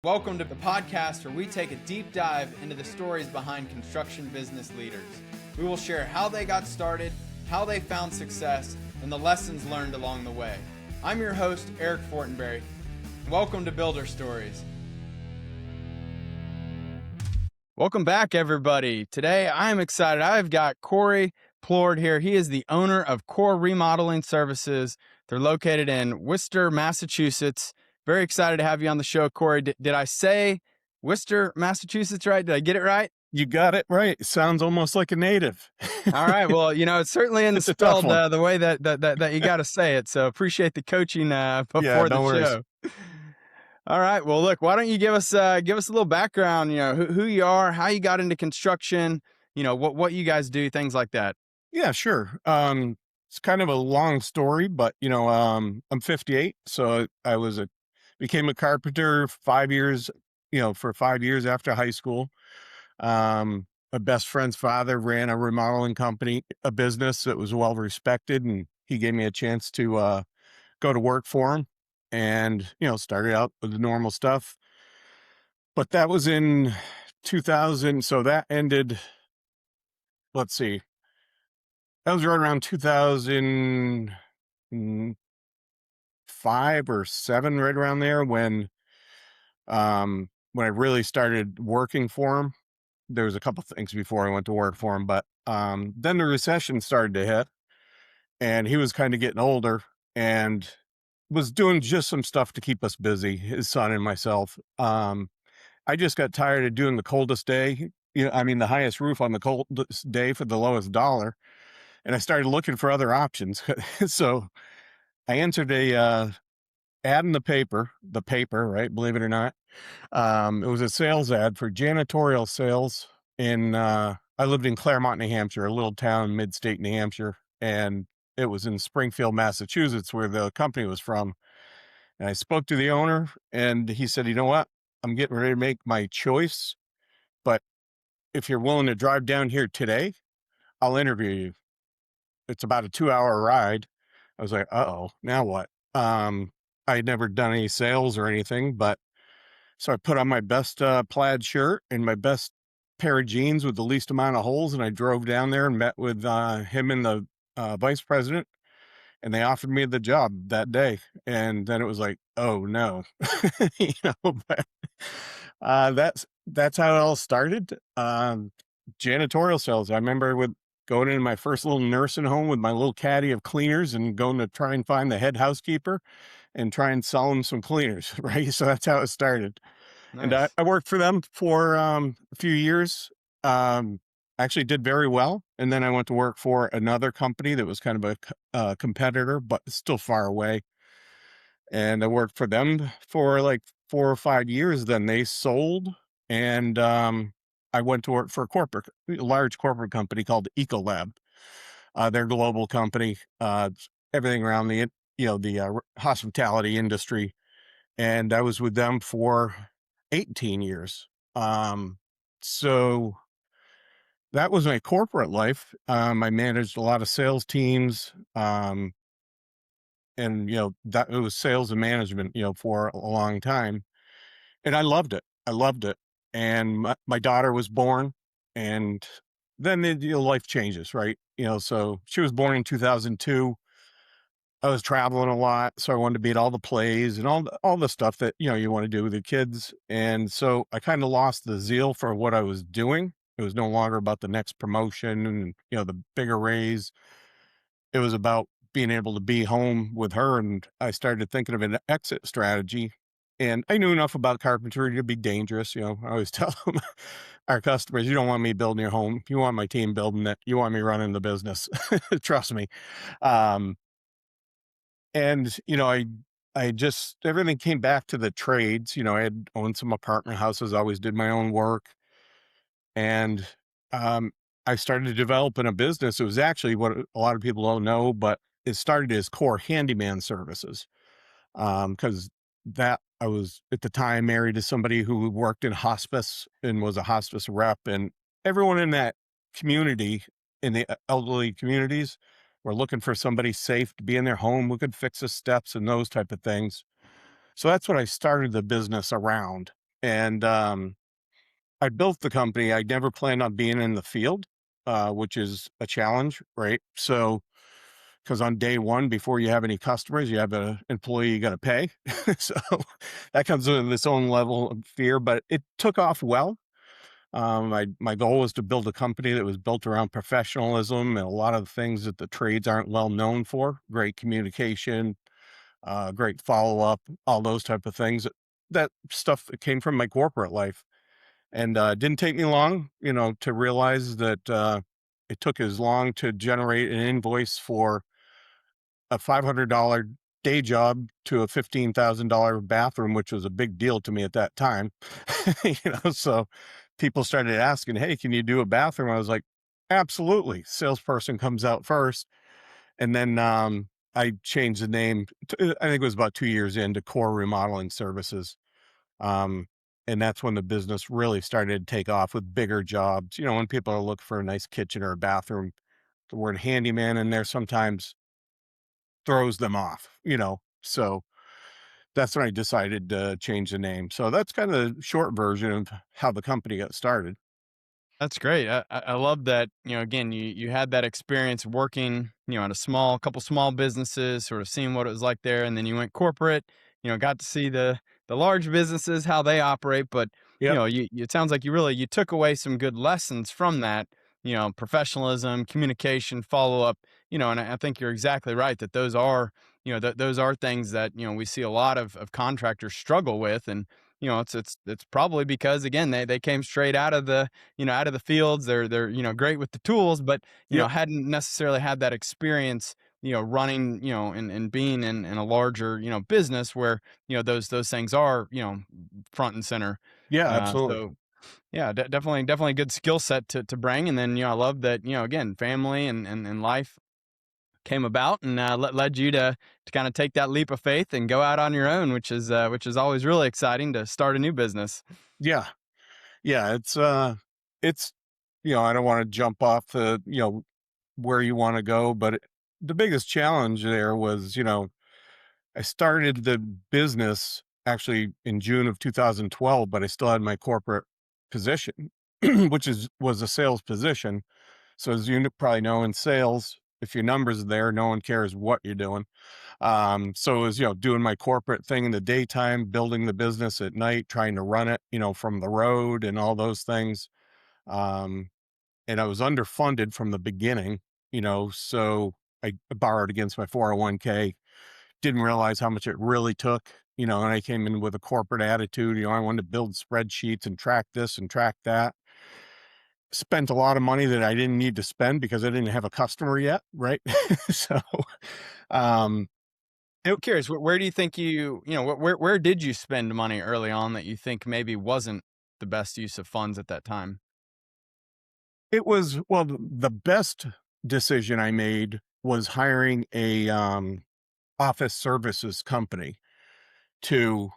Welcome to the podcast where we take a deep dive into the stories behind construction business leaders. We will share how they got started, how they found success, and the lessons learned along the way. I'm your host, Eric Fortenberry. Welcome to Builder Stories. Welcome back, everybody. Today, I'm excited. I've got Cory Plourde here. He is the owner of Cory Remodeling Services. They're located in Worcester, Massachusetts. Very excited to have you on the show, Cory. Did I say Worcester, Massachusetts right? Did I get it right? You got it right. It sounds almost like a native. All right. Well, it's certainly in the spelled the way that you got to say it. So appreciate the coaching before the show. All right. Well, look, why don't you give us a little background? Who you are, how you got into construction, what you guys do, things like that. Yeah, sure. It's kind of a long story, but I'm 58, so I became a carpenter 5 years, for 5 years after high school. My best friend's father ran a remodeling company, a business that was well respected, and he gave me a chance to go to work for him, and started out with the normal stuff. But that was in 2000, so that ended. Let's see, that was right around 2005 or 7, right around there when I really started working for him. There was a couple things before I went to work for him, but then the recession started to hit, and he was kind of getting older and was doing just some stuff to keep us busy, his son and myself. I just got tired of doing the coldest day. The highest roof on the coldest day for the lowest dollar. And I started looking for other options. So I entered a ad in the paper, right? Believe it or not. It was a sales ad for janitorial sales I lived in Claremont, New Hampshire, a little town, mid-state New Hampshire. And it was in Springfield, Massachusetts, where the company was from. And I spoke to the owner, and he said, "You know what? I'm getting ready to make my choice, but if you're willing to drive down here today, I'll interview you. It's about a 2-hour ride." I was like, uh-oh, now what? I had never done any sales or anything, so I put on my best plaid shirt and my best pair of jeans with the least amount of holes, and I drove down there and met with him and the vice president, and they offered me the job that day. And then it was like, oh no, but that's how it all started. Janitorial sales. I remember going into my first little nursing home with my little caddy of cleaners and going to try and find the head housekeeper and try and sell them some cleaners, right? So that's how it started. Nice. And I worked for them for a few years. Actually did very well. And then I went to work for another company that was kind of a competitor, but still far away. And I worked for them for like 4 or 5 years. Then they sold, and I went to work for a large corporate company called Ecolab. They're a global company, everything around the hospitality industry. And I was with them for 18 years. So that was my corporate life. I managed a lot of sales teams, and that it was sales and management, for a long time, and I loved it. And my daughter was born, and then life changes, right? So she was born in 2002. I was traveling a lot, so I wanted to be at all the plays and all the stuff that you want to do with the kids, and so I kind of lost the zeal for what I was doing. It was no longer about the next promotion and the bigger raise. It was about being able to be home with her, and I started thinking of an exit strategy. And I knew enough about carpentry to be dangerous. I always tell them, our customers, you don't want me building your home. You want my team building it. You want me running the business. Trust me. And I just, everything came back to the trades. I had owned some apartment houses, always did my own work. And I started to develop in a business. It was actually what a lot of people don't know, but it started as Cory Handyman Services. Because I was at the time married to somebody who worked in hospice and was a hospice rep, and everyone in that community, in the elderly communities, were looking for somebody safe to be in their home who could fix the steps and those type of things. So that's what I started the business around. And I built the company. I never planned on being in the field, which is a challenge, right? So, because on day one, before you have any customers, you have an employee you got to pay. So that comes with its own level of fear, but it took off well. My goal was to build a company that was built around professionalism and a lot of the things that the trades aren't well known for: great communication, great follow up, all those type of things. That stuff that came from my corporate life, and it didn't take me long, to realize that it took as long to generate an invoice for a $500 day job to a $15,000 bathroom, which was a big deal to me at that time. So people started asking, "Hey, can you do a bathroom?" I was like, "Absolutely." Salesperson comes out first, and then I changed the name. I think it was about 2 years into Core Remodeling Services. Um, and that's when the business really started to take off with bigger jobs. When people are looking for a nice kitchen or a bathroom, the word handyman in there sometimes throws them off, So that's when I decided to change the name. So that's kind of the short version of how the company got started. That's great. I love that, again, you had that experience working, at a couple small businesses, sort of seeing what it was like there, and then you went corporate, got to see the large businesses, how they operate, but, Yep. it sounds like you took away some good lessons from that, professionalism, communication, follow-up, and I think you're exactly right that those are, those are things that, we see a lot of contractors struggle with, and, it's probably because, again, they came straight out of the fields. They're great with the tools, but Yep. hadn't necessarily had that experience, running, and being in a larger, business where, those things are, front and center. Yeah, absolutely. So yeah, definitely a good skill set to bring. And then, I love that, again, family and life came about and led you to kind of take that leap of faith and go out on your own, which is always really exciting to start a new business. Yeah. Yeah. It's, I don't want to jump off where you want to go, but the biggest challenge there was, I started the business actually in June of 2012, but I still had my corporate position, which was a sales position. So as you probably know, in sales, if your numbers are there, no one cares what you're doing. So it was, doing my corporate thing in the daytime, building the business at night, trying to run it, from the road and all those things. Um, and I was underfunded from the beginning, so I borrowed against my 401k. Didn't realize how much it really took, and I came in with a corporate attitude. I wanted to build spreadsheets and track this and track that. Spent a lot of money that I didn't need to spend because I didn't have a customer yet, right? So, um, it Curious, where do you think where did you spend money early on that you think maybe wasn't the best use of funds at that time? it was well, the best decision I made was hiring a, office services company to,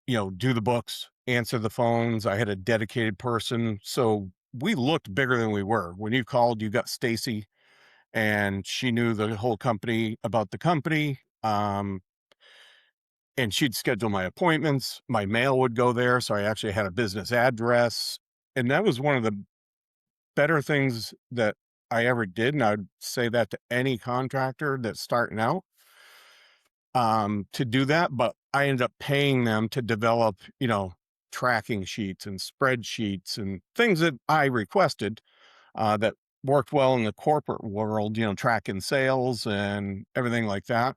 do the books, answer the phones. I had a dedicated person, so we looked bigger than we were. When you called, you got Stacy, and she knew the whole company about the company. And she'd schedule my appointments. My mail would go there, so I actually had a business address, and that was one of the better things that I ever did, and I'd say that to any contractor that's starting out, to do that, but I ended up paying them to develop, tracking sheets and spreadsheets and things that I requested, that worked well in the corporate world, tracking sales and everything like that.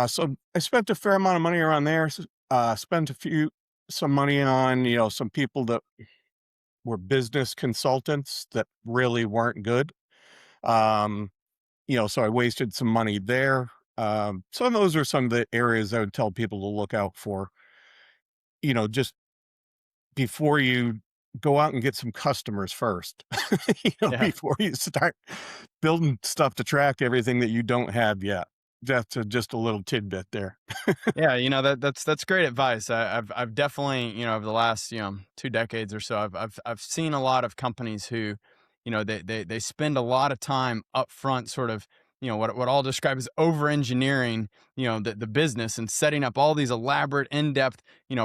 So I spent a fair amount of money around there. Spent some money on, some people that were business consultants that really weren't good. Um, so I wasted some money there. So those are some of the areas I would tell people to look out for, just before you go out and get some customers first, Yeah. before you start building stuff to track everything that you don't have yet. That's just a little tidbit there. Yeah, that's great advice. I've definitely, over the last, 2 decades or so, I've seen a lot of companies who, they spend a lot of time up front, sort of, what I'll describe as over engineering, the business and setting up all these elaborate, in-depth,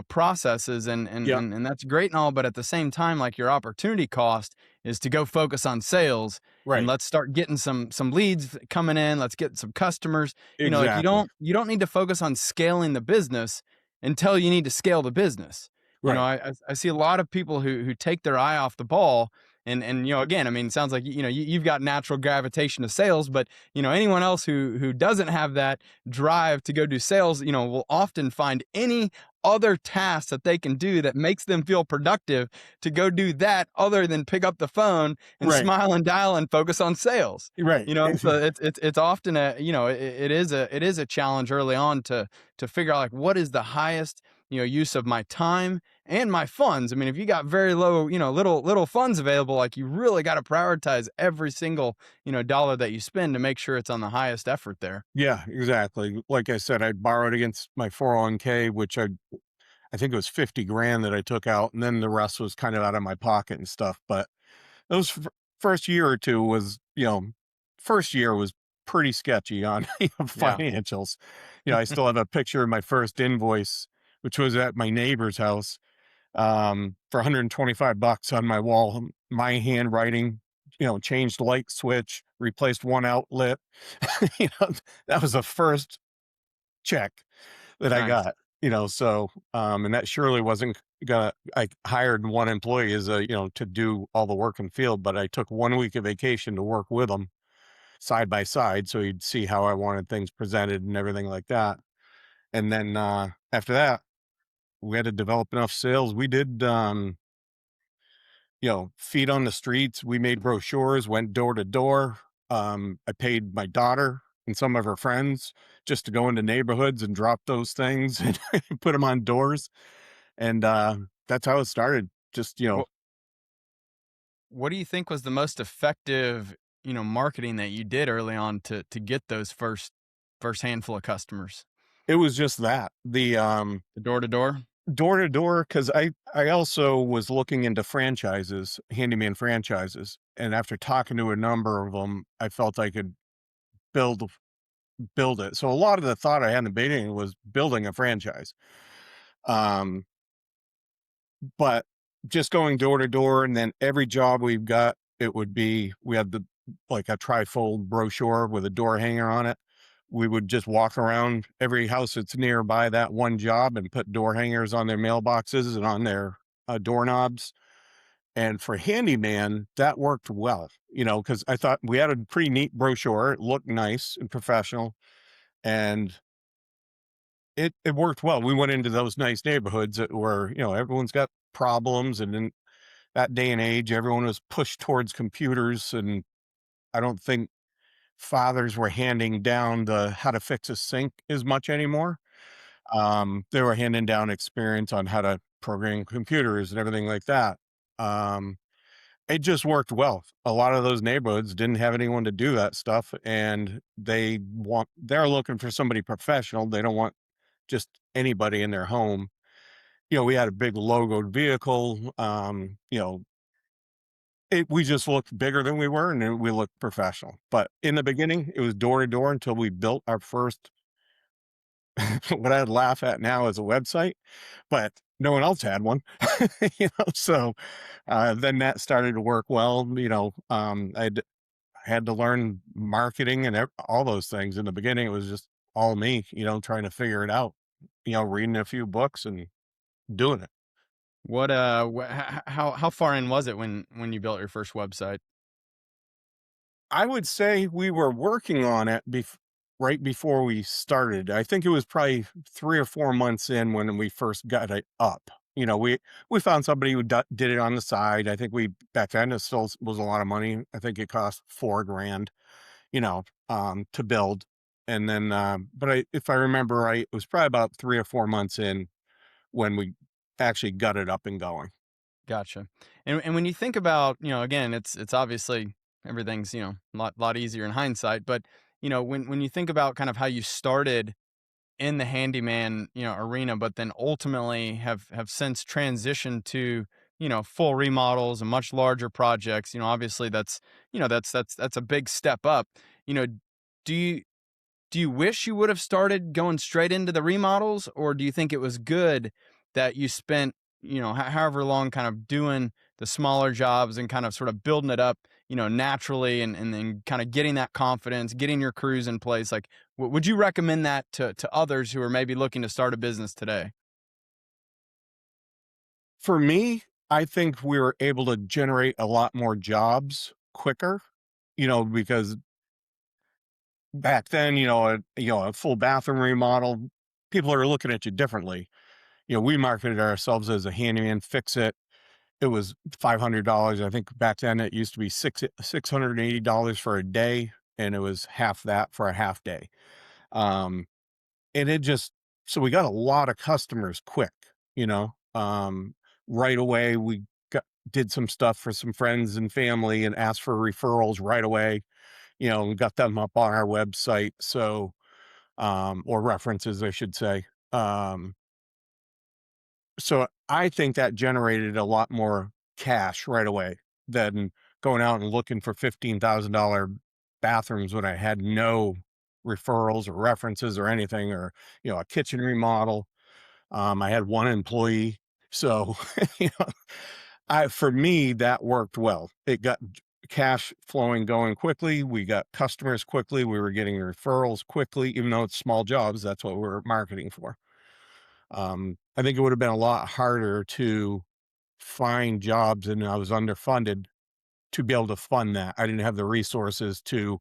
processes. Yep. And that's great and all, but at the same time, like, your opportunity cost is to go focus on sales, and Right. let's start getting some leads coming in. Let's get some customers. Like, you Exactly. don't need to focus on scaling the business until you need to scale the business. Right. I see a lot of people who take their eye off the ball. And again, I mean, it sounds like, you've got natural gravitation to sales, but anyone else who doesn't have that drive to go do sales, will often find any other task that they can do that makes them feel productive to go do that, other than pick up the phone and Right. smile and dial and focus on sales. Right. So it's often it is a challenge early on to figure out, like, what is the highest use of my time and my funds. I mean, if you got very low, little funds available, like, you really got to prioritize every single, dollar that you spend to make sure it's on the highest effort there. Yeah, exactly. Like I said, I borrowed against my 401k, which I think it was 50 grand that I took out, and then the rest was kind of out of my pocket and stuff. But those first year or two was, first year was pretty sketchy on Yeah. financials. I still have a picture of my first invoice, which was at my neighbor's house, for 125 bucks on my wall. My handwriting, changed light switch, replaced one outlet. you know, that was the first check that I Nice. got. And that surely wasn't gonna. I hired one employee as to do all the work in field, but I took 1 week of vacation to work with him side by side, so he'd see how I wanted things presented and everything like that. And then after that, we had to develop enough sales. We did, feet on the streets. We made brochures, went door to door. I paid my daughter and some of her friends just to go into neighborhoods and drop those things and put them on doors. And that's how it started. Just, What What do you think was the most effective, marketing that you did early on to get those first handful of customers? it was just that. The The door to door? door to door, because I also was looking into franchises, handyman franchises. And after talking to a number of them, I felt I could build build it. So a lot of the thought I had in the beginning was building a franchise. Um, but just going door to door, and then every job we've got, it would be we had the like a trifold brochure with a door hanger on it. We would just walk around every house that's nearby that one job and put door hangers on their mailboxes and on their doorknobs. And for handyman, that worked well, because I thought we had a pretty neat brochure. It looked nice and professional, and it worked well. We went into those nice neighborhoods that were, everyone's got problems, and in that day and age, everyone was pushed towards computers, and I don't think fathers were handing down the how to fix a sink as much anymore. They were handing down experience on how to program computers and everything like that. Um, it just worked well. A lot of those neighborhoods didn't have anyone to do that stuff, and they're looking for somebody professional. They don't want just anybody in their home. We had a big logoed vehicle. We just looked bigger than we were, and then we looked professional. But in the beginning, it was door to door until we built our first, what I'd laugh at now is a website, but no one else had one. So then that started to work well. Had to learn marketing and all those things. In the beginning, it was just all me, trying to figure it out, reading a few books and doing it. What how far in was it when you built your first website? I would say we were working on it right before we started. I think it was probably 3 or 4 months in when we first got it up. We found somebody who did it on the side. I think we back then it still was a lot of money. I think it cost 4 grand, to build. And then, if I remember right, it was probably about 3 or 4 months in when we actually got it up and going. Gotcha. And when you think about, again, it's obviously everything's, a lot easier in hindsight, but when you think about kind of how you started in the handyman, arena, but then ultimately have since transitioned to, full remodels and much larger projects, obviously that's a big step up. You know, do you do you wish you would have started going straight into the remodels, or do you think it was good that you spent, however long kind of doing the smaller jobs and kind of sort of building it up, naturally, and then kind of getting that confidence, getting your crews in place? Like, would you recommend that to others who are maybe looking to start a business today? For me, I think we were able to generate a lot more jobs quicker, because back then, a full bathroom remodel, people are looking at you differently. We marketed ourselves as a handyman, fix it. It was $500. I think back then it used to be $680 for a day, and it was half that for a half day. Um, and it just so we got a lot of customers quick, you know. Right away we did some stuff for some friends and family and asked for referrals right away. We got them up on our website. So or references, I should say. Um, so I think that generated a lot more cash right away than going out and looking for $15,000 bathrooms when I had no referrals or references or anything, or, a kitchen remodel. I had one employee. So, you know, for me, that worked well. It got cash flowing going quickly. We got customers quickly. We were getting referrals quickly, even though it's small jobs. That's what we're marketing for. I think it would have been a lot harder to find jobs, and I was underfunded to be able to fund that. I didn't have the resources to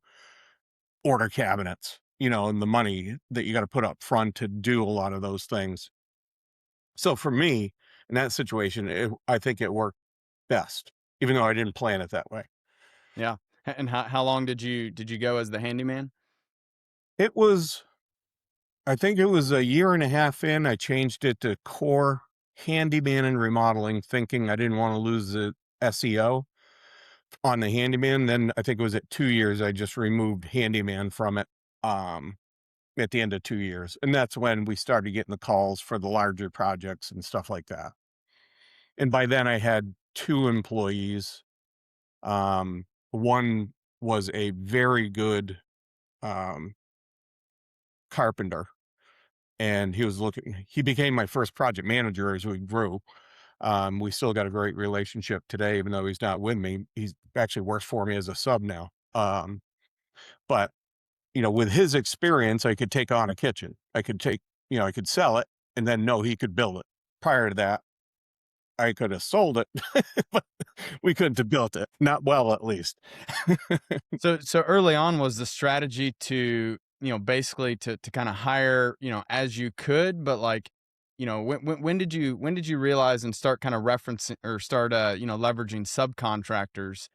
order cabinets, and the money that you got to put up front to do a lot of those things. So for me, in that situation, I think it worked best, even though I didn't plan it that way. Yeah. And how long did you go as the handyman? It was, I think it was a year and a half in, I changed it to core handyman and remodeling, thinking I didn't want to lose the SEO on the handyman. Then I think it was at 2 years, I just removed handyman from it. Um, at the end of 2 years. And that's when we started getting the calls for the larger projects and stuff like that. And by then I had two employees. One was a very good um, carpenter, and he became my first project manager as we grew. We still got a great relationship today, even though he's not with me. He's actually works for me as a sub now. But with his experience, I could take on a kitchen. I could sell it and then know he could build it. Prior to that, I could have sold it, but we couldn't have built it. Not well, at least. So early on, was the strategy to, basically to kind of hire, as you could, but like, when did you realize and start kind of referencing or start leveraging subcontractors?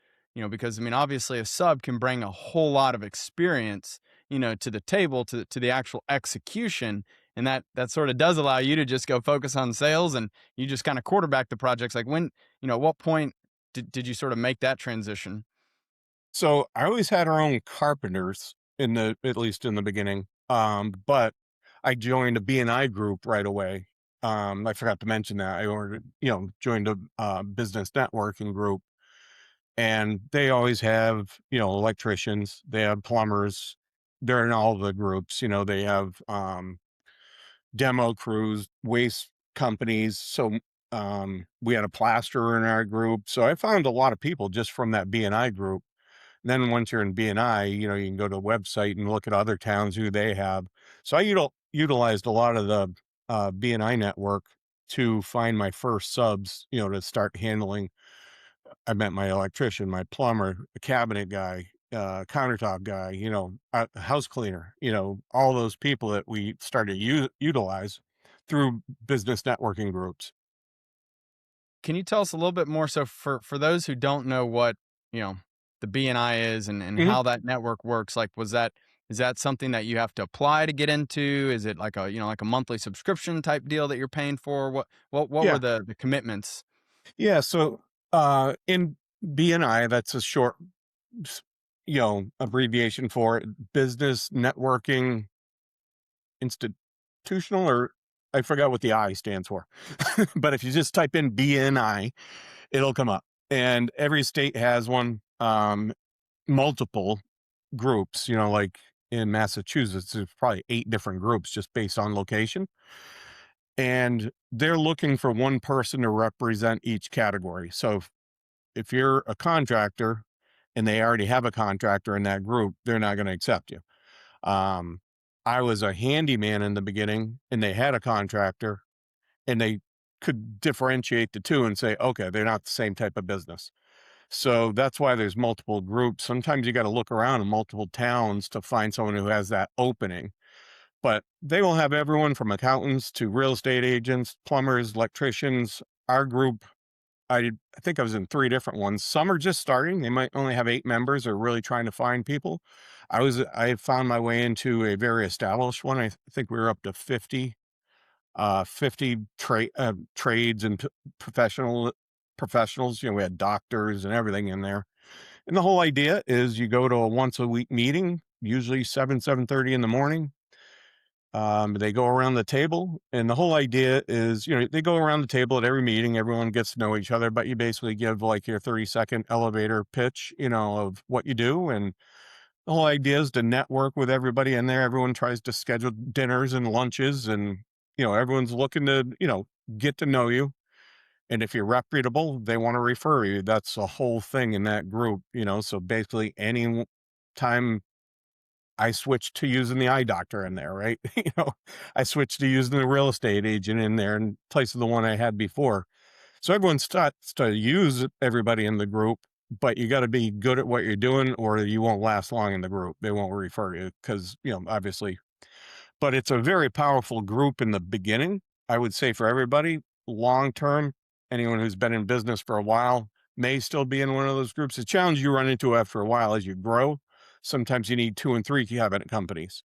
Because I mean, obviously a sub can bring a whole lot of experience, to the table, to the actual execution. And that sort of does allow you to just go focus on sales, and you just kind of quarterback the projects. Like, when, at what point did you sort of make that transition? So I always had our own carpenters at least in the beginning. But I joined a BNI group right away. I forgot to mention that joined a business networking group, and they always have, electricians, they have plumbers, they're in all the groups, they have, demo crews, waste companies. So, we had a plasterer in our group. So I found a lot of people just from that BNI group. Then once you're in BNI, you can go to the website and look at other towns who they have. So I utilized a lot of the BNI network to find my first subs, to start handling. I met my electrician, my plumber, a cabinet guy, countertop guy, a house cleaner, all those people that we started to utilize through business networking groups. Can you tell us a little bit more? So for those who don't know what, you know, the BNI is, and Mhm. how that network works, like, is that something that you have to apply to get into? Is it like a, like a monthly subscription type deal that you're paying for? What were Yeah. the commitments? Yeah. So in BNI, that's a short, abbreviation for business networking institutional, or I forgot what the I stands for. But if you just type in BNI, it'll come up. And every state has one, multiple groups, like in Massachusetts. There's probably 8 different groups just based on location, and they're looking for one person to represent each category. So if you're a contractor and they already have a contractor in that group, they're not gonna accept you. Um, I was a handyman in the beginning, and they had a contractor, and they could differentiate the 2 and say, "Okay, they're not the same type of business." So that's why there's multiple groups. Sometimes you gotta look around in multiple towns to find someone who has that opening, but they will have everyone from accountants to real estate agents, plumbers, electricians. Our group, I think I was in 3 different ones. Some are just starting. They might only have 8 members or really trying to find people. I found my way into a very established one. I think we were up to 50 trades and professionals. We had doctors and everything in there. And the whole idea is you go to a once a week meeting, usually 7:30 in the morning. They go around the table, and the whole idea is, they go around the table at every meeting. Everyone gets to know each other, but you basically give like your 30-second elevator pitch, of what you do. And the whole idea is to network with everybody in there. Everyone tries to schedule dinners and lunches, and, everyone's looking to, get to know you. And if you're reputable, they want to refer you. That's the whole thing in that group. So basically, any time I switched to using the eye doctor in there, right? I switched to using the real estate agent in there in place of the one I had before. So everyone starts to use everybody in the group, but you got to be good at what you're doing, or you won't last long in the group. They won't refer you because, obviously, but it's a very powerful group in the beginning. I would say for everybody, long term, anyone who's been in business for a while may still be in one of those groups. The challenge you run into after a while as you grow, sometimes you need 2 and 3 cabinet companies.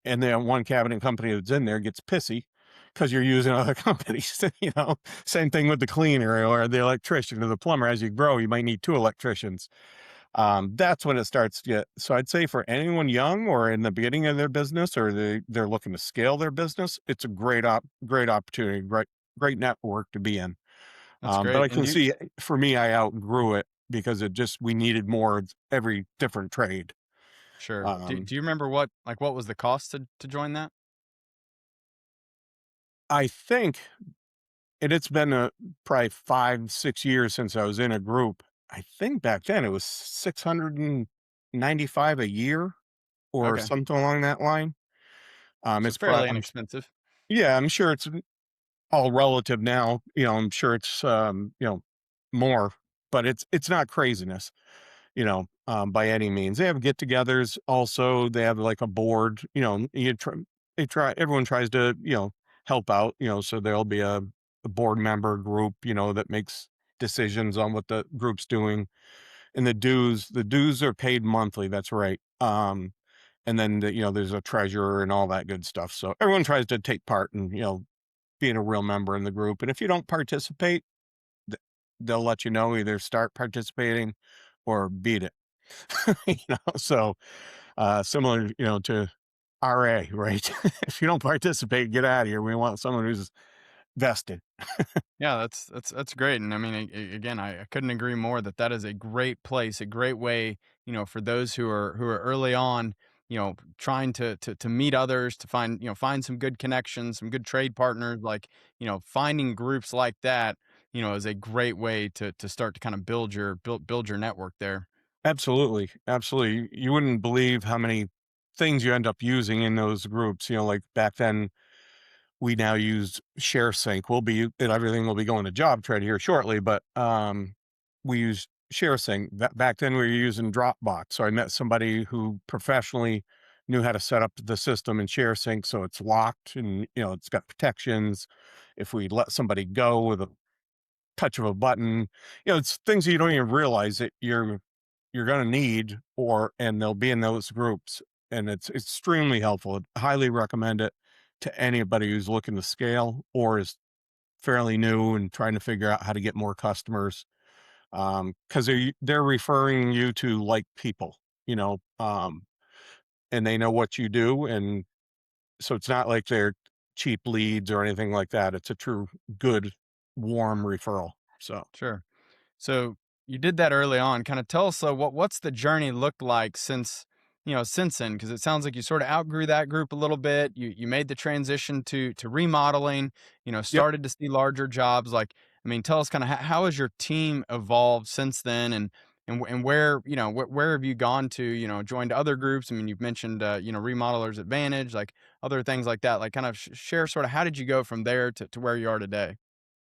And then one cabinet company that's in there gets pissy because you're using other companies. Same thing with the cleaner or the electrician or the plumber. As you grow, you might need 2 electricians. That's when it starts to get. So I'd say for anyone young or in the beginning of their business, or they're looking to scale their business, it's a great opportunity, great network to be in. That's But great. I And can see for me, I outgrew it because we needed more of every different trade. sure. Um, Do you remember what was the cost to join that? I think, and it's been probably 5, 6 years since I was in a group. I think back then it was 695 a year or Okay. something along that line. So It's probably, fairly inexpensive. yeah, I'm sure it's all relative now. I'm sure it's, more, but it's not craziness, by any means. They have get-togethers. Also, they have like a board. Everyone tries to, help out. So there'll be a board member group, that makes decisions on what the group's doing. And the dues are paid monthly. That's right. And then there's a treasurer and all that good stuff. So everyone tries to take part and, being a real member in the group. And if you don't participate, th- they'll let you know, either start participating or beat it. So similar, to RA, right? If you don't participate, get out of here. We want someone who's vested. Yeah, that's great, and I mean, again, I couldn't agree more that that is a great place, a great way, for those who are early on, trying to meet others, to find some good connections, some good trade partners, like, finding groups like that, is a great way to start to kind of build your network there. Absolutely, absolutely. You wouldn't believe how many things you end up using in those groups. Like back then, we now use ShareSync. And everything will be going to job trade here shortly, but we use ShareSync. Back then we were using Dropbox. So I met somebody who professionally knew how to set up the system in ShareSync so it's locked and it's got protections. If we let somebody go with a touch of a button, it's things you don't even realize that you're going to need, and they'll be in those groups, and it's extremely helpful. I highly recommend it to anybody who's looking to scale or is fairly new and trying to figure out how to get more customers. Because they're referring you to like people, and they know what you do, and so it's not like they're cheap leads or anything like that. It's a true good warm referral. So Sure. So you did that early on. Kind of tell us, what's the journey looked like since since then? Because it sounds like you sort of outgrew that group a little bit. You made the transition to remodeling. Yep. Started to see larger jobs. Like, I mean, tell us kind of how has your team evolved since then, and where where have you gone to? Joined other groups. I mean, you've mentioned Remodelers Advantage, like other things like that. Like, kind of share sort of how did you go from there to where you are today?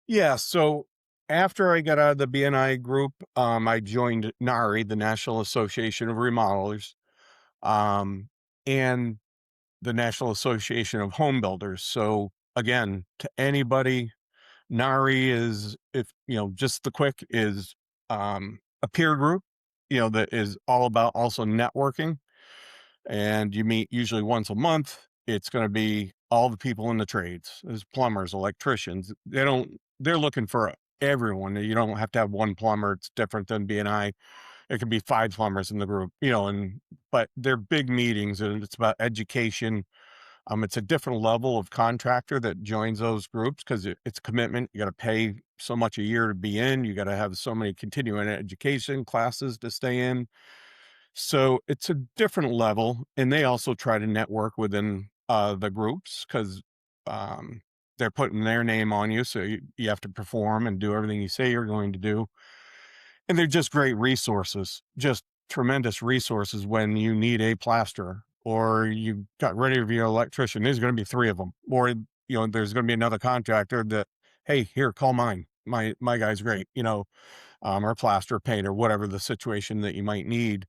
Yeah. So after I got out of the BNI group, I joined NARI, the National Association of Remodelers, um, and the National Association of Home Builders. So again, to anybody, NARI is, if just the quick is a peer group, that is all about also networking. And you meet usually once a month. It's going to be all the people in the trades. There's plumbers, electricians. They're looking for everyone. You don't have to have one plumber. It's different than BNI. It could be 5 plumbers in the group, but they're big meetings and it's about education. It's a different level of contractor that joins those groups because it's a commitment. You got to pay so much a year to be in. You got to have so many continuing education classes to stay in. So it's a different level, and they also try to network within the groups because they're putting their name on you, so you have to perform and do everything you say you're going to do. And they're just great resources, just tremendous resources when you need a plasterer or you got rid of your electrician. There's going to be 3 of them, or there's going to be another contractor that, hey, here, call mine. My guy's great, or plaster painter, whatever the situation that you might need.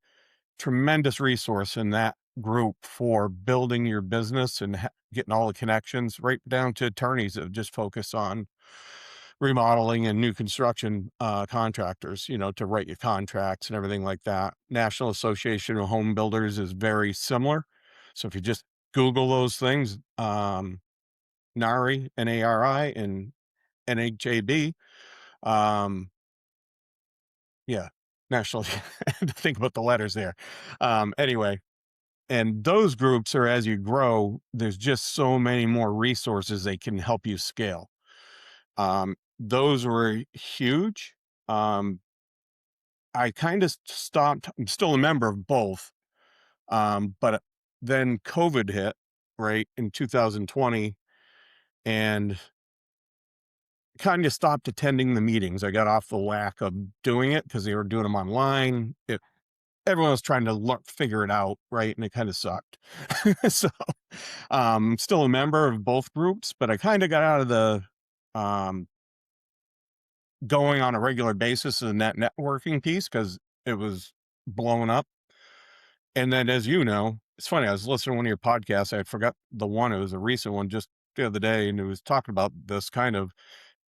Tremendous resource in that group for building your business and getting all the connections, right down to attorneys that just focus on remodeling and new construction contractors, to write your contracts and everything like that. National Association of Home Builders is very similar. So if you just Google those things, NARI, NARI, and NHAB, um, yeah, national. I had to think about the letters there. Anyway, and those groups are, as you grow, there's just so many more resources they can help you scale. Those were huge. Um, I kind of stopped. I'm still a member of both. But then COVID hit, right, in 2020, and kind of stopped attending the meetings. I got off the whack of doing it because they were doing them online. Everyone was trying to figure it out, right? And it kind of sucked. So, still a member of both groups, but I kind of got out of the um, going on a regular basis in that networking piece because it was blowing up. And then, as you know, it's funny. I was listening to one of your podcasts. I forgot the one. It was a recent one just the other day, and it was talking about this kind of.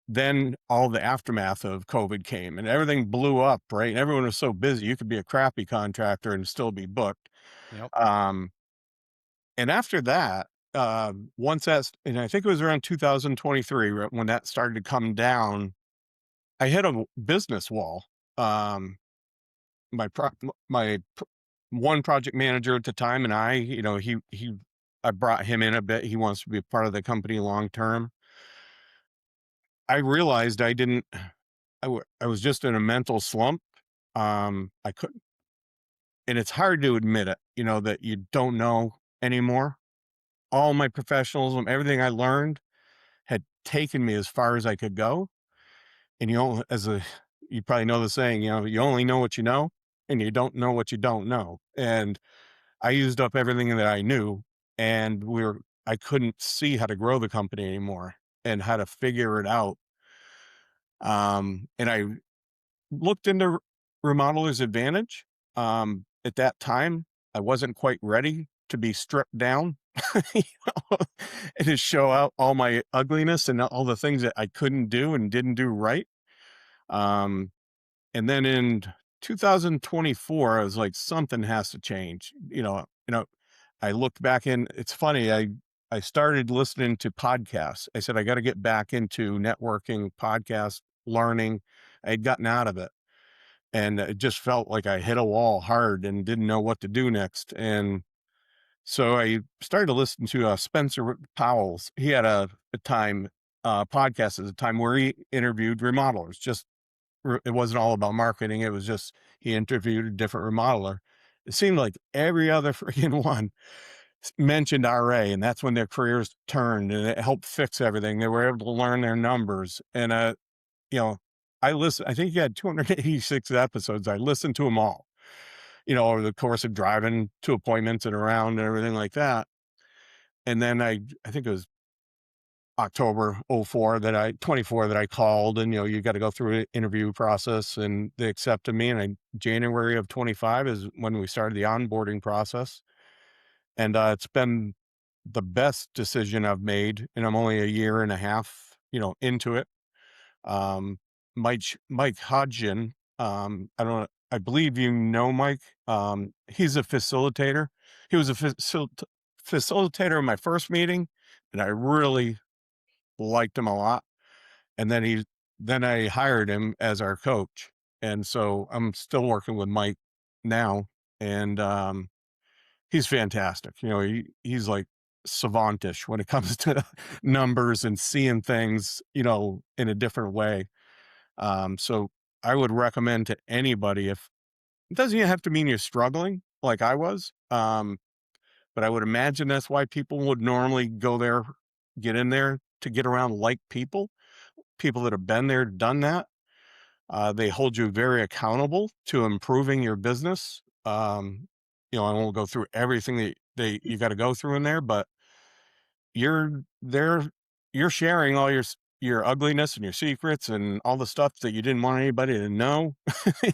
Then all the aftermath of COVID came, and everything blew up. Right, and everyone was so busy. You could be a crappy contractor and still be booked. Yep. Um, and after that, once that's, and I think it was around 2023 when that started to come down, I hit a business wall. Um, my pro- my pr- one project manager at the time, and I, I brought him in a bit. He wants to be a part of the company long term. I realized I didn't. I was just in a mental slump. I couldn't, and it's hard to admit it. That you don't know anymore. All my professionalism, everything I learned, had taken me as far as I could go. And you probably know the saying, you only know what you know, and you don't know what you don't know. And I used up everything that I knew, and I couldn't see how to grow the company anymore and how to figure it out. And I looked into Remodelers Advantage. At that time, I wasn't quite ready to be stripped down, you and to show out all my ugliness and all the things that I couldn't do and didn't do right. Um, and then in 2024, I was like, something has to change. I looked back in. It's funny. I started listening to podcasts. I said I got to get back into networking, podcast learning. I had gotten out of it, and it just felt like I hit a wall hard and didn't know what to do next. And so I started to listen to Spencer Powell's. He had a time podcast at the time where he interviewed remodelers. It wasn't all about marketing. It was just he interviewed a different remodeler, It seemed like every other freaking one mentioned RA, and that's when their careers turned, and it helped fix everything. They were able to learn their numbers, and you know, I think you had 286 episodes. I listened to them all, over the course of driving to appointments and around and everything like that. And then I think it was October '04 that I 24 that I called, and you got to go through an interview process, and they accepted me. And January of 25 is when we started the onboarding process, and it's been the best decision I've made, and I'm only a year and a half, into it. Um, Mike Hodgin, I don't, I believe Mike. He's a facilitator. He was a facilitator in my first meeting, and I really liked him a lot. And then I hired him as our coach, and so I'm still working with Mike now, and he's fantastic. He's like savantish when it comes to numbers and seeing things, in a different way. So I would recommend to anybody, if it doesn't even have to mean you're struggling like I was, but I would imagine that's why people would normally go there, get in there to get around like people that have been there, done that. They hold you very accountable to improving your business. I won't go through everything that you got to go through in there, but you're there, you're sharing all your ugliness and your secrets and all the stuff that you didn't want anybody to know,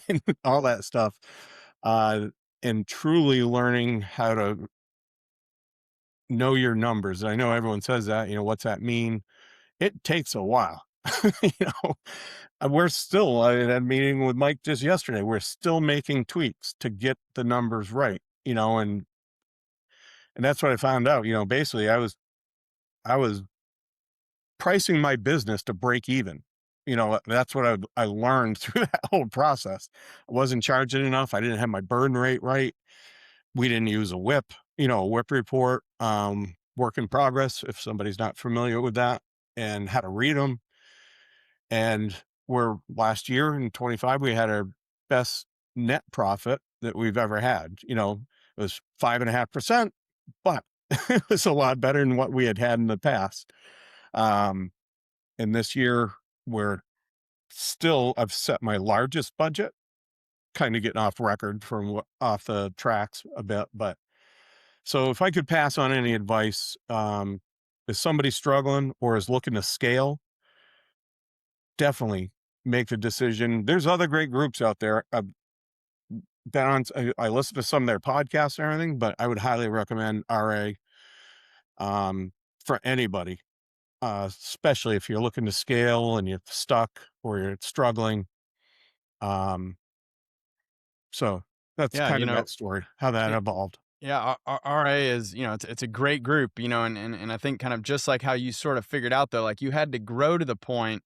and all that stuff. Uh, and truly learning how to know your numbers. I know everyone says that, what's that mean? It takes a while. you know, we're still, I had a meeting with Mike just yesterday. We're still making tweaks to get the numbers right, and that's what I found out. Basically I was pricing my business to break even. That's what I learned through that whole process. I wasn't charging enough. I didn't have my burn rate right. We didn't use a whip, a whip report, work in progress, if somebody's not familiar with that, and how to read them. And we're last year in 25, we had our best net profit that we've ever had. It was 5.5%, but it was a lot better than what we had in the past. Um, and this year we're still, I've set my largest budget, kind of getting off record from off the tracks a bit. But so if I could pass on any advice, if somebody's struggling or is looking to scale, definitely make the decision. There's other great groups out there. I listen to some of their podcasts and everything, but I would highly recommend RA, for anybody, especially if you're looking to scale and you're stuck or you're struggling. Um, so that's Yeah, kind of that story, how that it, evolved. yeah, RA is, it's a great group, and I think kind of just like how you sort of figured out though, like you had to grow to the point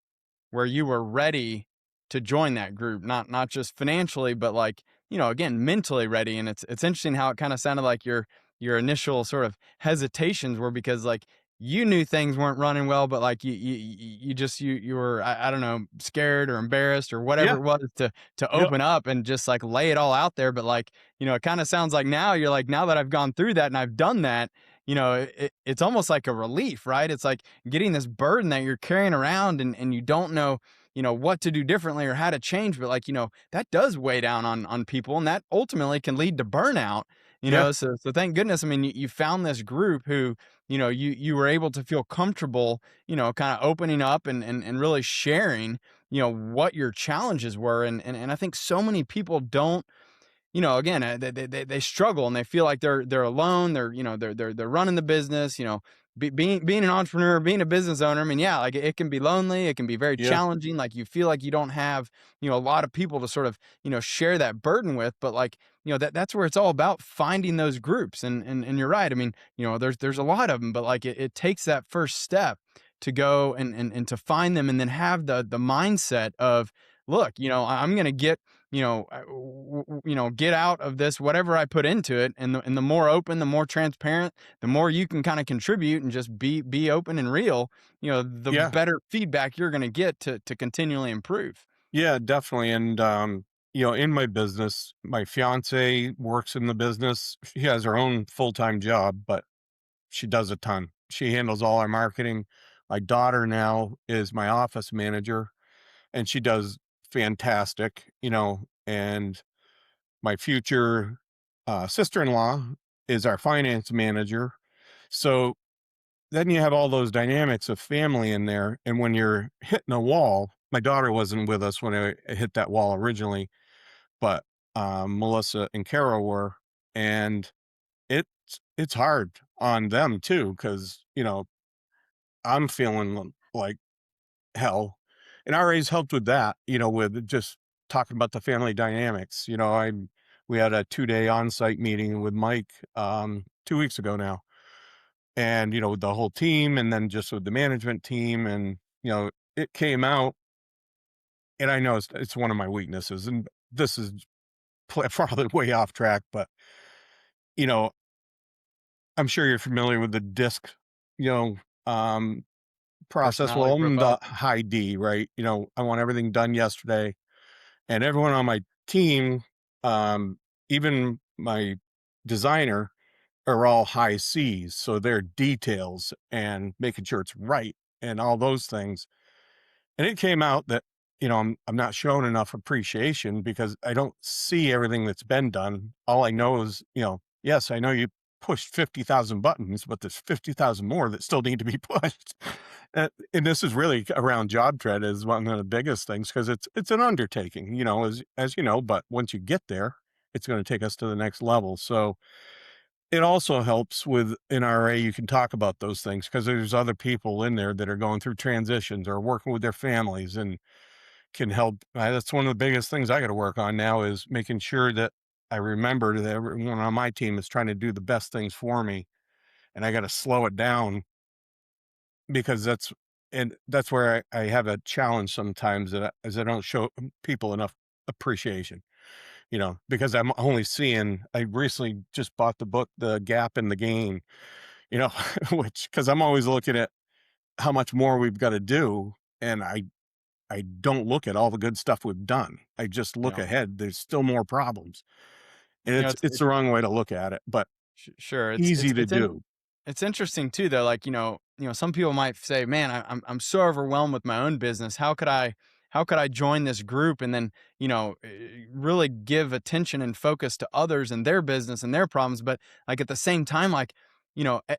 where you were ready to join that group, not just financially, but like, again, mentally ready. And it's interesting how it kind of sounded like your initial sort of hesitations were because like you knew things weren't running well, but like you were, I don't know, scared or embarrassed or whatever Yeah. it was to Yep. open up and just like lay it all out there. But like, it kind of sounds like now you're like, now that I've gone through that and I've done that, it's almost like a relief, right? It's like getting this burden that you're carrying around and you don't know, what to do differently or how to change. But like, that does weigh down on people and that ultimately can lead to burnout, Yeah. so thank goodness. I mean, you found this group who, you were able to feel comfortable, kind of opening up and really sharing, what your challenges were. And I think so many people don't, again, they struggle and they feel like they're alone. They're running the business. Being an entrepreneur, being a business owner. I mean, yeah, like it can be lonely. It can be very Yeah. challenging. Like you feel like you don't have a lot of people to sort of share that burden with. But like that's where it's all about finding those groups. And you're right. I mean, there's a lot of them, but like it takes that first step to go and to find them and then have the mindset of look, I'm going to get get out of this whatever I put into it, and the more open, the more transparent, the more you can kind of contribute and just be open and real, the Yeah. better feedback you're going to get to continually improve. Yeah, definitely. And in my business, my fiance works in the business. She has her own full-time job, but she does a ton. She handles all our marketing. My daughter now is my office manager, and she does fantastic, and my future sister-in-law is our finance manager. So then you have all those dynamics of family in there. And when you're hitting a wall, my daughter wasn't with us when I hit that wall originally, but Melissa and Carol were, and it's hard on them too because I'm feeling like hell, and RA's helped with that, with just talking about the family dynamics. We had a 2-day on-site meeting with Mike 2 weeks ago now, and with the whole team, and then just with the management team, and it came out, and I know it's one of my weaknesses, and this is probably way off track, but you know I'm sure you're familiar with the disc, you know, um, process. Personality Well, I'm the profile. high D, right? I want everything done yesterday, and everyone on my team, even my designer, are all high C's. So they're details and making sure it's right and all those things. And it came out that, I'm not showing enough appreciation because I don't see everything that's been done. All I know is, yes, I know you pushed 50,000 buttons, but there's 50,000 more that still need to be pushed. And this is really around job tread is one of the biggest things because it's an undertaking, as you know, but once you get there, it's going to take us to the next level. So it also helps with an RA, you can talk about those things because there's other people in there that are going through transitions or working with their families and can help. That's one of the biggest things I got to work on now is making sure that I remember that everyone on my team is trying to do the best things for me, and I got to slow it down because that's where I have a challenge sometimes as I don't show people enough appreciation. Because I'm only seeing. I recently just bought the book, The Gap in the Gain. You know, which because I'm always looking at how much more we've got to do, and I don't look at all the good stuff we've done. I just look Yeah. ahead. There's still more problems. And You know, it's the wrong way to look at it, but sure. easy to do. It's interesting too, though. Like, some people might say, "Man, I'm so overwhelmed with my own business. How could I join this group and then, really give attention and focus to others and their business and their problems?" But like at the same time, like,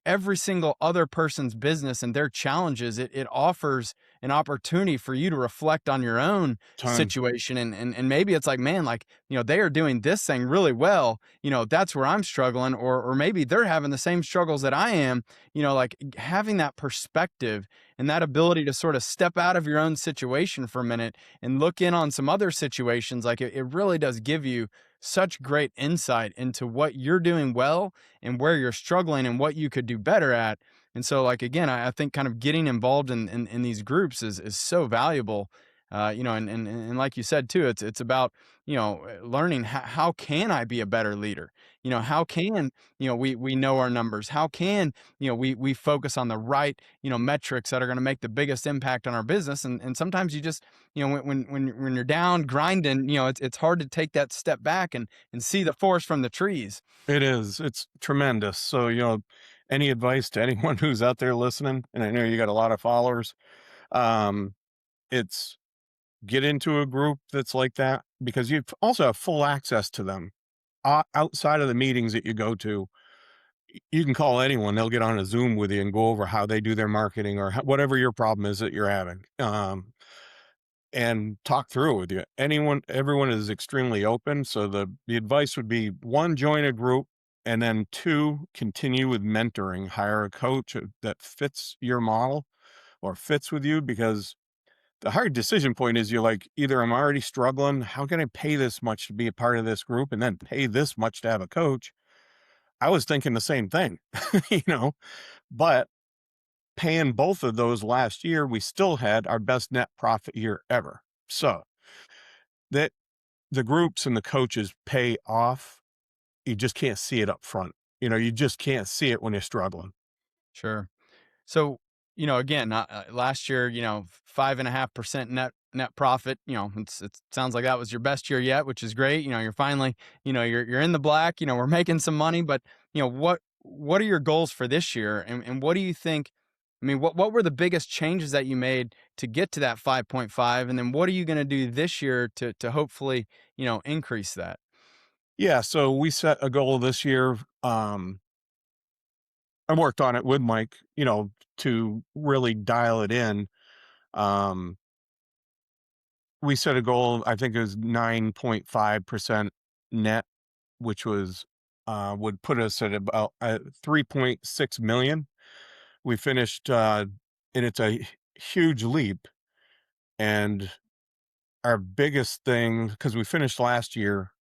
every single other person's business and their challenges, it offers an opportunity for you to reflect on your own Ton. situation. And maybe it's like, man, like, they are doing this thing really well. That's where I'm struggling, or maybe they're having the same struggles that I am. Like having that perspective and that ability to sort of step out of your own situation for a minute and look in on some other situations, like it really does give you such great insight into what you're doing well and where you're struggling and what you could do better at. And so, like, again, I think kind of getting involved in these groups is so valuable. And like you said too, it's about, learning how can I be a better leader? How can, we know our numbers? How can, we focus on the right, metrics that are going to make the biggest impact on our business? And sometimes you just, when you're down grinding, it's hard to take that step back and see the forest from the trees. It is. It's tremendous. So, any advice to anyone who's out there listening, and I know you got a lot of followers, um, it's get into a group that's like that because you also have full access to them. Outside of the meetings that you go to, you can call anyone. They'll get on a Zoom with you and go over how they do their marketing or whatever your problem is that you're having, and talk through it with you. Everyone is extremely open. So the advice would be one, join a group, and then two, continue with mentoring. Hire a coach that fits your model or fits with you because the hard decision point is you're like, either I'm already struggling. How can I pay this much to be a part of this group and then pay this much to have a coach? I was thinking the same thing, you know, but paying both of those last year, we still had our best net profit year ever. So that the groups and the coaches pay off. You just can't see it up front. You just can't see it when you're struggling. Sure. So again, last year, 5.5% net profit. It sounds like that was your best year yet, which is great. You're finally, you're in the black. We're making some money, but what are your goals for this year, and what do you think? I mean, what were the biggest changes that you made to get to that 5.5, and then what are you going to do this year to hopefully increase that? Yeah, so we set a goal this year. I worked on it with Mike, to really dial it in. Um, we set a goal, I think it was 9.5% net, which was would put us at about 3.6 million. We finished and it's a huge leap. And our biggest thing, because we finished last year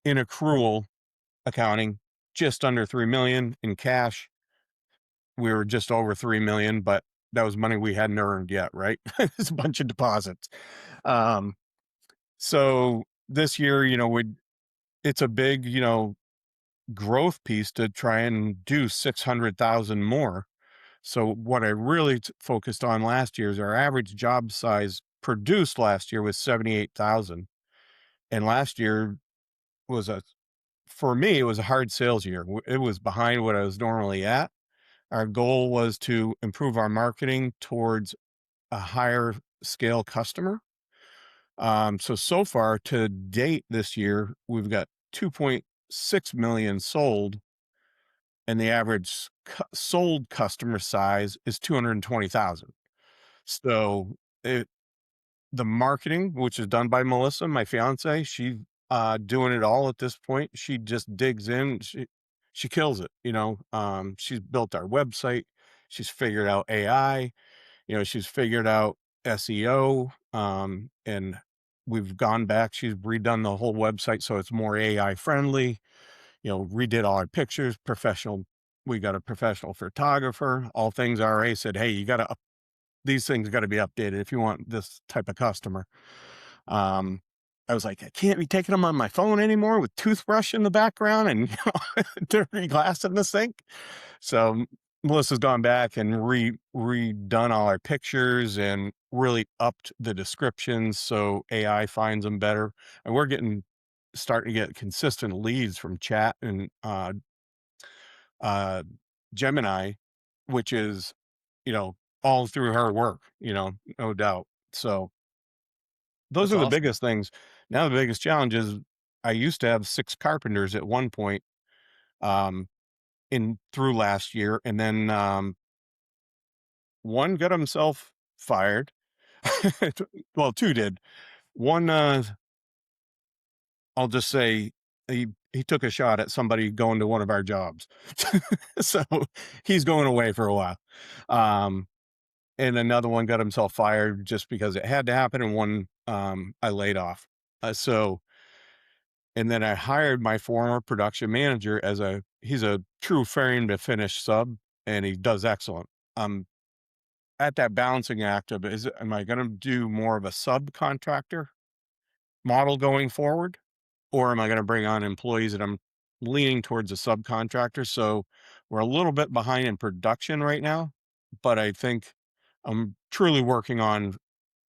in accrual accounting, just under 3 million in cash. We were just over 3 million, but that was money we hadn't earned yet, right? It's a bunch of deposits. Um, so this year, it's a big, growth piece to try and do 600,000 more. So what I really focused on last year is our average job size produced last year was 78,000. And last year was for me, it was a hard sales year. It was behind what I was normally at. Our goal was to improve our marketing towards a higher scale customer. So far to date this year, we've got 2.6 million sold, and the average sold customer size is 220,000. So it, the marketing, which is done by Melissa, my fiance, she doing it all at this point. She just digs in. She kills it. She's built our website. She's figured out AI. She's figured out SEO. And we've gone back. She's redone the whole website so it's more AI friendly. Redid all our pictures. Professional. We got a professional photographer. All things RA said, hey, these things got to be updated if you want this type of customer. Um, I was like, I can't be taking them on my phone anymore with toothbrush in the background and dirty glass in the sink. So Melissa's gone back and redone all our pictures and really upped the descriptions so AI finds them better. And we're starting to get consistent leads from chat and uh, Gemini, which is, all through her work, no doubt. So those That's are the awesome. biggest things. Now the biggest challenge is I used to have 6 carpenters at one point, um, in through last year, and then, one got himself fired. Well, 2 did. One, I'll just say he took a shot at somebody going to one of our jobs. So, he's going away for a while. Um, and another one got himself fired just because it had to happen, and one, I laid off. And then I hired my former production manager he's a true frame to finish sub, and he does excellent. I'm at that balancing act of, am I going to do more of a subcontractor model going forward, or am I going to bring on employees? And I'm leaning towards a subcontractor. So we're a little bit behind in production right now, but I think I'm truly working on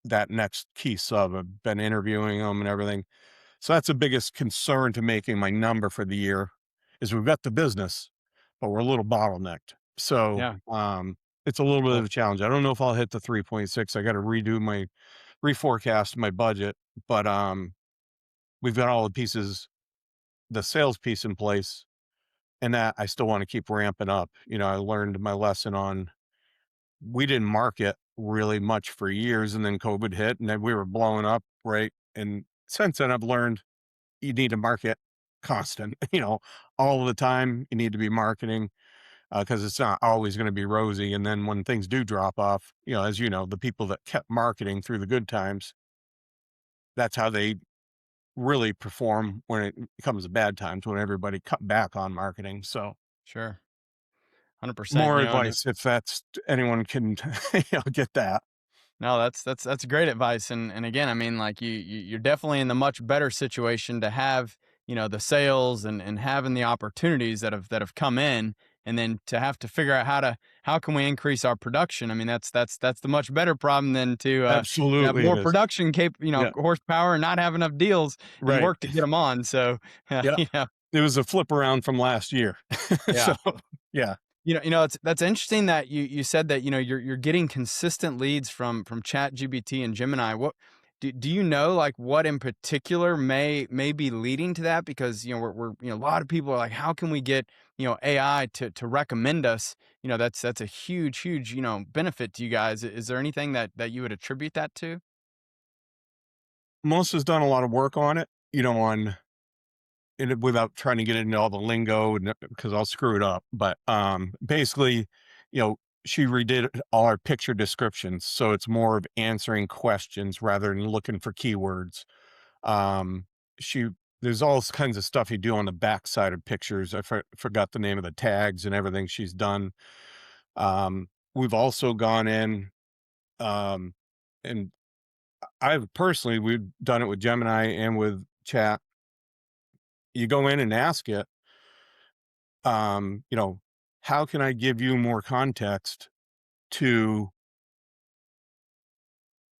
that next key sub. I've been interviewing them and everything. So that's the biggest concern to making my number for the year is we've got the business, but we're a little bottlenecked. So, Yeah. it's a little bit of Well, a challenge. I don't know if I'll hit the 3.6. I got to reforecast my budget, but, we've got all the pieces, the sales piece in place, and that I still want to keep ramping up. I learned my lesson on, we didn't market really much for years, and then COVID hit and then we were blowing up. Right. And since then I've learned you need to market constant, all the time. You need to be marketing because it's not always going to be rosy. And then when things do drop off, as the people that kept marketing through the good times, that's how they really perform when it comes to bad times, when everybody cut back on marketing. So sure. 100%. more advice if that's anyone can, get that. No, that's great advice. And again, I mean, like you're definitely in the much better situation to have, the sales and having the opportunities that have come in. and then to have to figure out how can we increase our production. I mean, that's the much better problem than to have Absolutely, it more is. production Yeah, horsepower and not have enough deals and right. work to get them on. So Yeah, it was a flip around from last year. So, yeah. yeah. It's that's interesting that you said that, you're getting consistent leads from ChatGPT and Gemini. What do you know, like, what in particular may be leading to that? Because, we're a lot of people are like, how can we get, AI to recommend us? That's a huge, benefit to you guys. Is there anything that you would attribute that to? Melissa's done a lot of work on it, on without trying to get into all the lingo and because I'll screw it up. But basically, she redid all our picture descriptions, so it's more of answering questions rather than looking for keywords. Um, she There's all kinds of stuff you do on the backside of pictures. I forgot the name of the tags and everything she's done. We've also gone in, um, and I've personally we've done it with Gemini and with Chat. You go in and ask it, um, you know, how can I give you more context to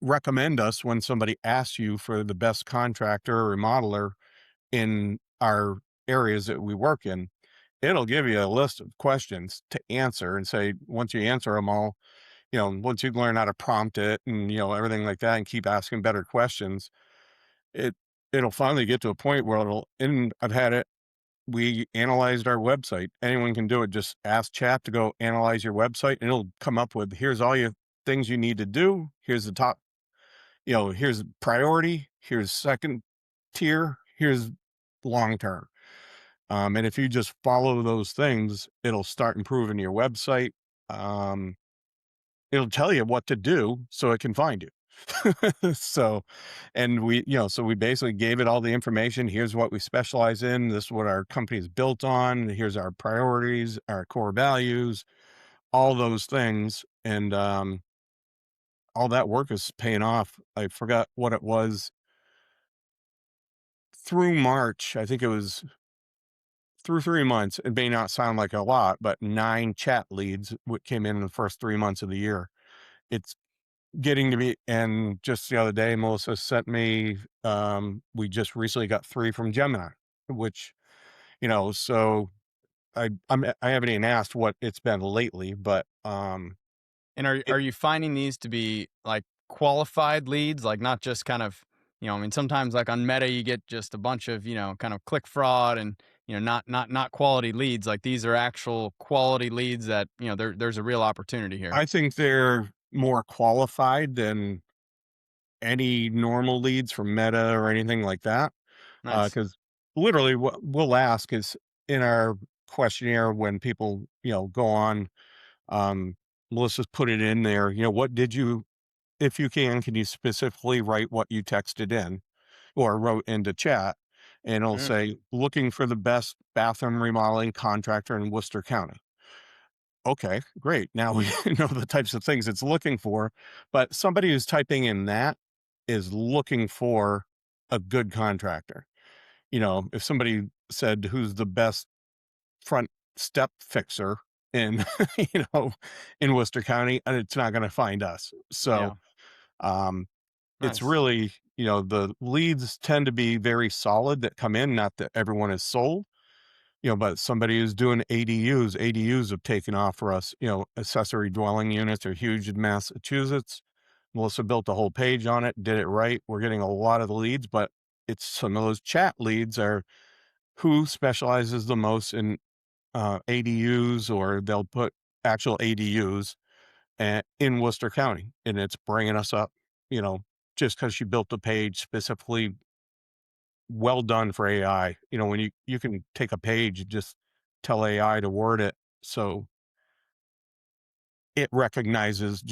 recommend us when somebody asks you for the best contractor or remodeler in our areas that we work in? It'll give you a list of questions to answer and say, once you answer them all, once you learn how to prompt it and, everything like that and keep asking better questions, it, it'll finally get to a point where and I've had it. We analyzed our website. Anyone can do it. Just ask chat to go analyze your website and it'll come up with, here's all your things you need to do. Here's the top, here's priority. Here's second tier. Here's long term. And if you just follow those things, it'll start improving your website. Um, It'll tell you what to do so it can find you. So, and so we basically gave it all the information. Here's what we specialize in. This is what our company is built on. Here's our priorities, our core values, all those things. And all that work is paying off. I forgot what it was through March. I think it was through 3 months. It may not sound like a lot, but 9 chat leads came in the first 3 months of the year. It's getting to be, and just the other day, Melissa sent me, we just recently got 3 from Gemini, which, so I haven't even asked what it's been lately, but, And it are you finding these to be, like, qualified leads? Like, not just kind of, I mean, sometimes, like, on Meta, you get just a bunch of, kind of click fraud and, not quality leads. Like, these are actual quality leads that, there's a real opportunity here. I think they're more qualified than any normal leads from Meta or anything like that. Nice. Because literally what we'll ask is in our questionnaire when people, go on, um, Melissa's put it in there, what did you, if you can you specifically write what you texted in or wrote into chat? And it'll Mm. say, looking for the best bathroom remodeling contractor in Worcester County. Okay, great. Now we know the types of things it's looking for, but somebody who's typing in that is looking for a good contractor. If somebody said who's the best front step fixer in, in Worcester County, and it's not going to find us. So, Yeah. um, it's Nice. really, the leads tend to be very solid that come in, not that everyone is sold, but somebody who's doing ADUs have taken off for us. Accessory dwelling units are huge in Massachusetts. Melissa built a whole page on it, did it right. We're getting a lot of the leads, but it's some of those chat leads are who specializes the most in ADUs, or they'll put actual ADUs in Worcester County, and it's bringing us up, you know, just because she built a page specifically well done for AI. When you can take a page and just tell AI to word it so it recognizes,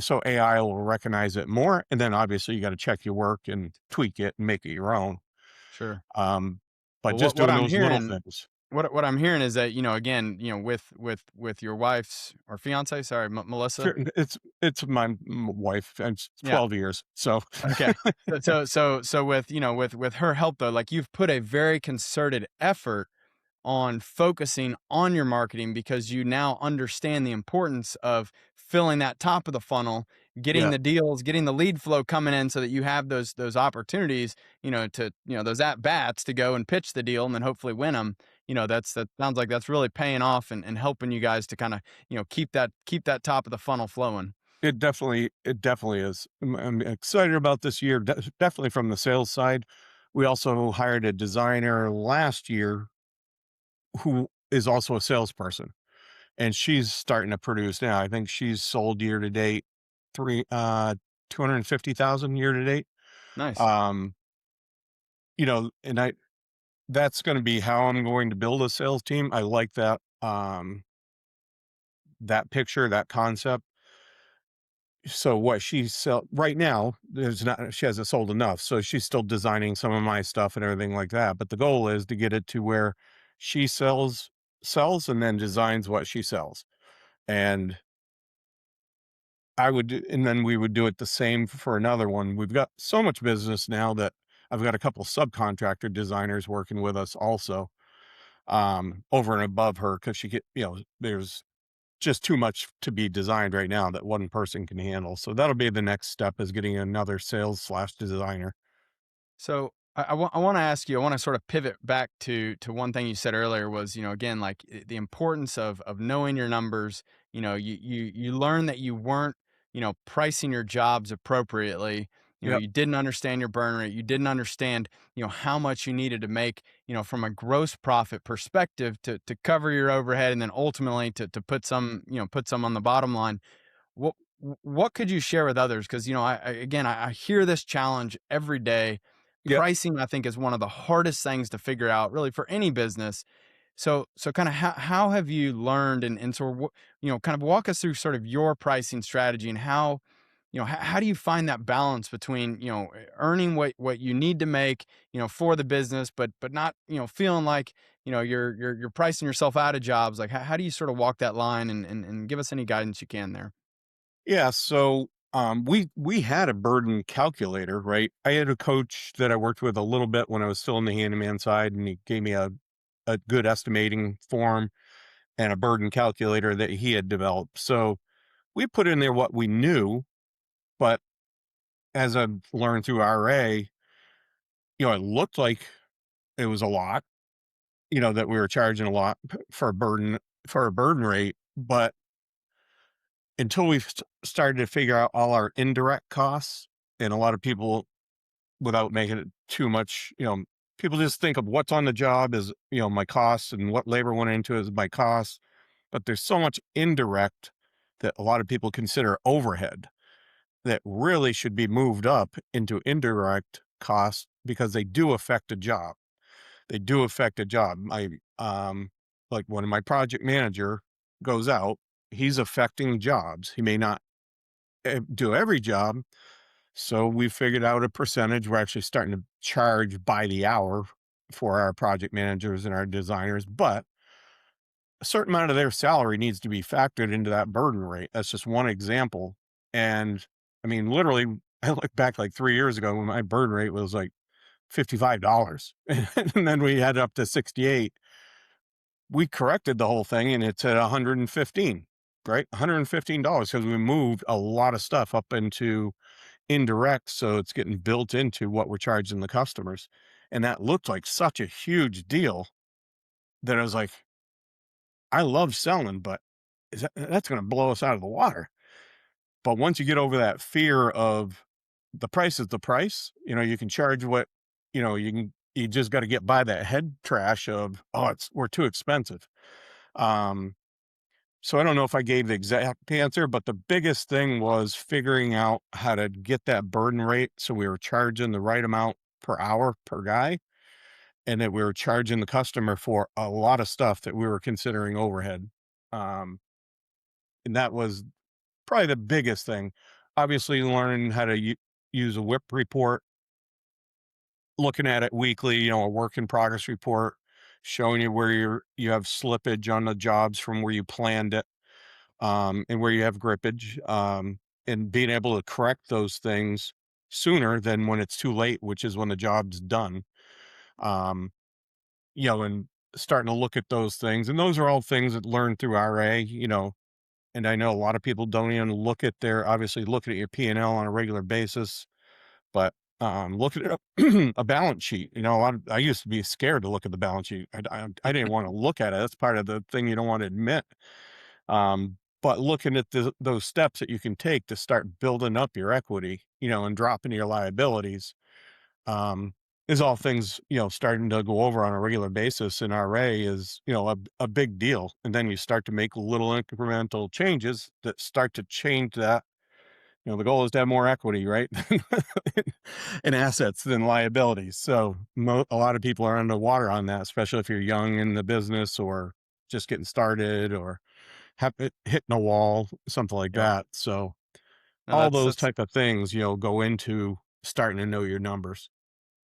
so AI will recognize it more, and then obviously you got to check your work and tweak it and make it your own. Sure. Um, but Well, just what doing I'm those little hearing things. what I'm hearing is that, again, with your wife's or fiance, sorry, Melissa. Sure, it's my wife, and it's Yeah. 12 years. So Okay. So with, with her help though, like, you've put a very concerted effort on focusing on your marketing because you now understand the importance of filling that top of the funnel, getting Yeah, the deals, getting the lead flow coming in so that you have those opportunities, to, those at bats to go and pitch the deal and then hopefully win them. That sounds like that's really paying off and helping you guys to kind of, keep that top of the funnel flowing. it definitely is. I'm excited about this year, definitely from the sales side. We also hired a designer last year who is also a salesperson, and she's starting to produce now. I think she's sold year to date 250,000 year to date. Nice. Um, and that's going to be how I'm going to build a sales team. I like that picture, that concept. So what she sell right now, there's not she hasn't sold enough. So she's still designing some of my stuff and everything like that. But the goal is to get it to where she sells and then designs what she sells. And and then we would do it the same for another one. We've got so much business now that I've got a couple subcontractor designers working with us also, over and above her because there's just too much to be designed right now that one person can handle. So that'll be the next step, is getting another sales slash designer. So I want to ask you, I want to sort of pivot back to one thing you said earlier was, again, like the importance of knowing your numbers. You learn that you weren't, pricing your jobs appropriately. Yep. You didn't understand your burn rate. You didn't understand, how much you needed to make, from a gross profit perspective to cover your overhead and then ultimately to put some on the bottom line. What what could you share with others? Because I hear this challenge every day. Yep. Pricing, I think, is one of the hardest things to figure out, really, for any business. So kind of how have you learned and sort of kind of walk us through sort of your pricing strategy and how how do you find that balance between earning what you need to make for the business, but not feeling like you're pricing yourself out of jobs. Like how do you sort of walk that line and give us any guidance you can there? Yeah. So we had a burden calculator, right? I had a coach that I worked with a little bit when I was still in the handyman side, and he gave me a good estimating form and a burden calculator that he had developed. So we put in there what we knew, but as I've learned through RA, it looked like it was a lot, that we were charging a lot for a burden rate. But until we started to figure out all our indirect costs, and a lot of people, without making it too much, people just think of what's on the job as, my costs, and what labor went into it is my costs. But there's so much indirect that a lot of people consider overhead that really should be moved up into indirect costs because they do affect a job. They do affect a job. Like when my project manager goes out, he's affecting jobs. He may not do every job. So we figured out a percentage. We're actually starting to charge by the hour for our project managers and our designers, but a certain amount of their salary needs to be factored into that burden rate. That's just one example. And I mean, literally, I look back like 3 years ago when my burden rate was like $55 and then we had up to 68. We corrected the whole thing and it's at 115, right? $115 because we moved a lot of stuff up into indirect. So it's getting built into what we're charging the customers. And that looked like such a huge deal that I was like, I love selling, but that's going to blow us out of the water. But once you get over that fear of the price is the price, you can charge what, you just got to get by that head trash of, oh, we're too expensive. Um, so I don't know if I gave the exact answer, but the biggest thing was figuring out how to get that burden rate. So we were charging the right amount per hour per guy, and that we were charging the customer for a lot of stuff that we were considering overhead. Um, and that was probably the biggest thing. Obviously, learning how to use a WIP report, looking at it weekly, a work in progress report, showing you where you have slippage on the jobs from where you planned it, and where you have grippage, and being able to correct those things sooner than when it's too late, which is when the job's done. Um, and starting to look at those things, and those are all things that learn through RA, and I know a lot of people don't even look at their obviously look at your P&L on a regular basis, but, looking at a balance sheet, I used to be scared to look at the balance sheet. I didn't wanna look at it. That's part of the thing you don't wanna admit. But looking at those steps that you can take to start building up your equity, and dropping your liabilities, um, is all things, starting to go over on a regular basis in RA is, a big deal. And then you start to make little incremental changes that start to change that. The goal is to have more equity, right? In assets than liabilities. So a lot of people are underwater on that, especially if you're young in the business or just getting started or hitting a wall, something like Yep. that. So No, all that's those that's type of things, go into starting to know your numbers.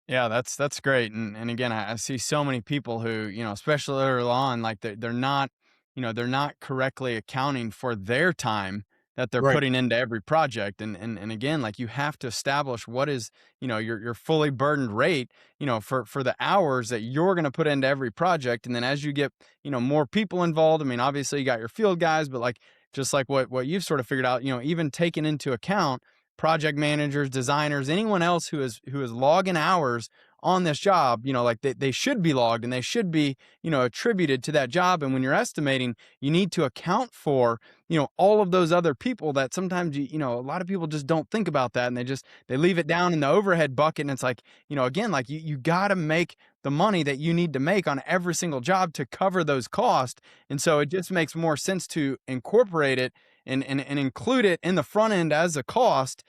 Yeah, that's great. And again, I see so many people who, especially early on, like they're not, they're not correctly accounting for their time that they're Right. putting into every project. And again, like you have to establish what is, your fully burdened rate, for the hours that you're going to put into every project. And then as you get, more people involved, I mean, obviously you got your field guys, but like just like what you've sort of figured out, even taking into account project managers, designers, anyone else who is logging hours on this job, like they should be logged and they should be, attributed to that job. And when you're estimating, you need to account for, all of those other people that sometimes a lot of people just don't think about that and they leave it down in the overhead bucket. And it's like, again, like you got to make the money that you need to make on every single job to cover those costs. And so it just makes more sense to incorporate it and include it in the front end as a cost,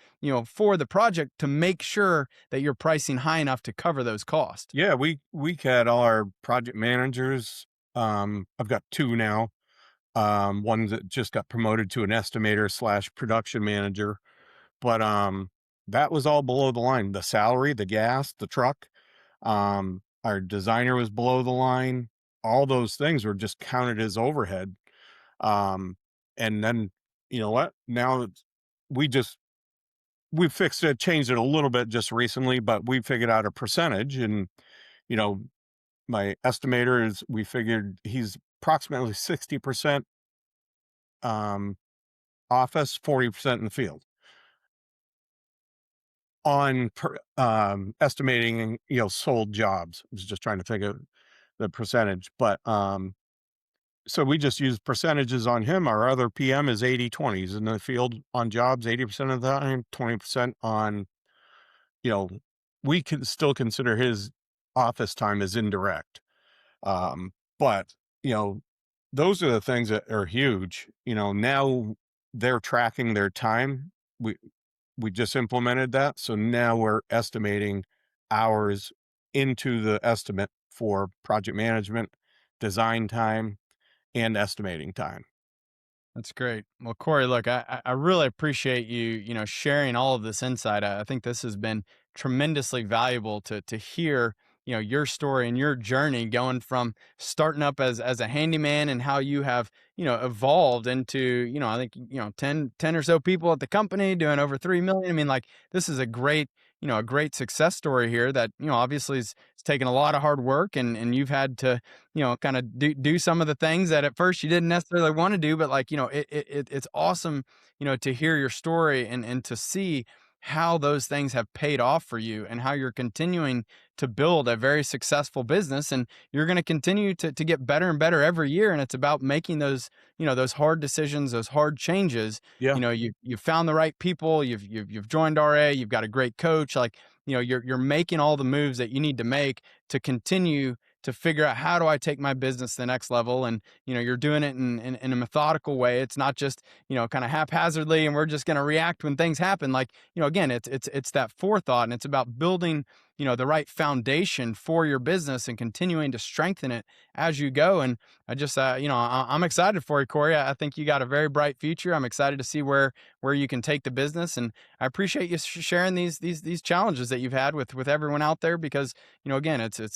for the project to make sure that you're pricing high enough to cover those costs. Yeah, we had all our project managers. I've got two now. One that just got promoted to an estimator slash production manager, but that was all below the line. The salary, the gas, the truck. Our designer was below the line. All those things were just counted as overhead. Um, and then you know what? Now we just we fixed it, changed it a little bit just recently, but we figured out a percentage. And you know, my estimator is we figured he's approximately 60% um office, 40% in the field on estimating, sold jobs. I was just trying to think of the percentage, but so we just use percentages on him. Our other PM is 80/20. He's in the field on jobs 80% of the time, 20% on, you know, we can still consider his office time as indirect. But, you know, those are the things that are huge. Now they're tracking their time. We just implemented that. So now we're estimating hours into the estimate for project management, design time, and estimating time. That's great. Well, Corey, look, I really appreciate you, sharing all of this insight. I think this has been tremendously valuable to hear, your story and your journey going from starting up as a handyman and how you have, evolved into, I think, 10 or so people at the company doing over 3 million. I mean, like this is a great success story here that, obviously it's taken a lot of hard work and you've had to, kind of do some of the things that at first you didn't necessarily want to do, but like, it's awesome, to hear your story and to see how those things have paid off for you and how you're continuing to build a very successful business and you're going to continue to get better and better every year. And it's about making those, those hard decisions, those hard changes. Yeah. You've found the right people, you've joined RA, you've got a great coach, like, you're making all the moves that you need to make to continue to figure out how do I take my business to the next level. And, you're doing it in a methodical way. It's not just, kind of haphazardly and we're just going to react when things happen. Like, again, it's that forethought and it's about building, the right foundation for your business and continuing to strengthen it as you go. And I just, I'm excited for you, Corey. I think you got a very bright future. I'm excited to see where you can take the business. And I appreciate you sharing these challenges that you've had with everyone out there because, again, it's at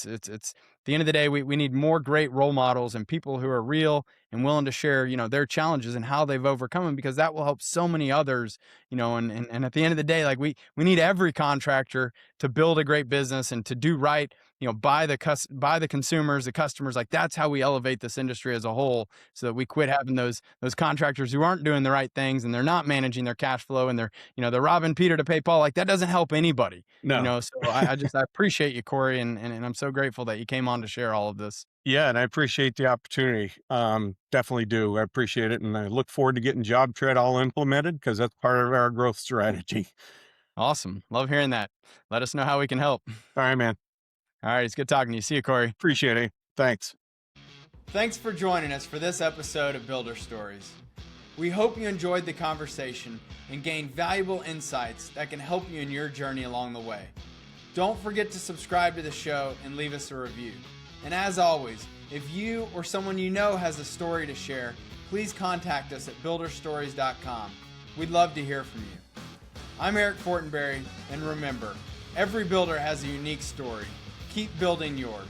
the end of the day, we need more great role models and people who are real and willing to share, their challenges and how they've overcome them, because that will help so many others, and at the end of the day, like we need every contractor to build a great business and to do right, by the consumers, the customers. Like, that's how we elevate this industry as a whole, so that we quit having those contractors who aren't doing the right things, and they're not managing their cash flow, and they're robbing Peter to pay Paul. Like, that doesn't help anybody. No. So I appreciate you, Cory, and I'm so grateful that you came on to share all of this. Yeah, and I appreciate the opportunity. Definitely do. I appreciate it, and I look forward to getting Job Tread all implemented, because that's part of our growth strategy. Awesome. Love hearing that. Let us know how we can help. All right, man. All right. It's good talking to you. See you, Cory. Appreciate it. Thanks. Thanks for joining us for this episode of Builder Stories. We hope you enjoyed the conversation and gained valuable insights that can help you in your journey along the way. Don't forget to subscribe to the show and leave us a review. And as always, if you or someone you know has a story to share, please contact us at builderstories.com. We'd love to hear from you. I'm Eric Fortenberry, and remember, every builder has a unique story. Keep building yours.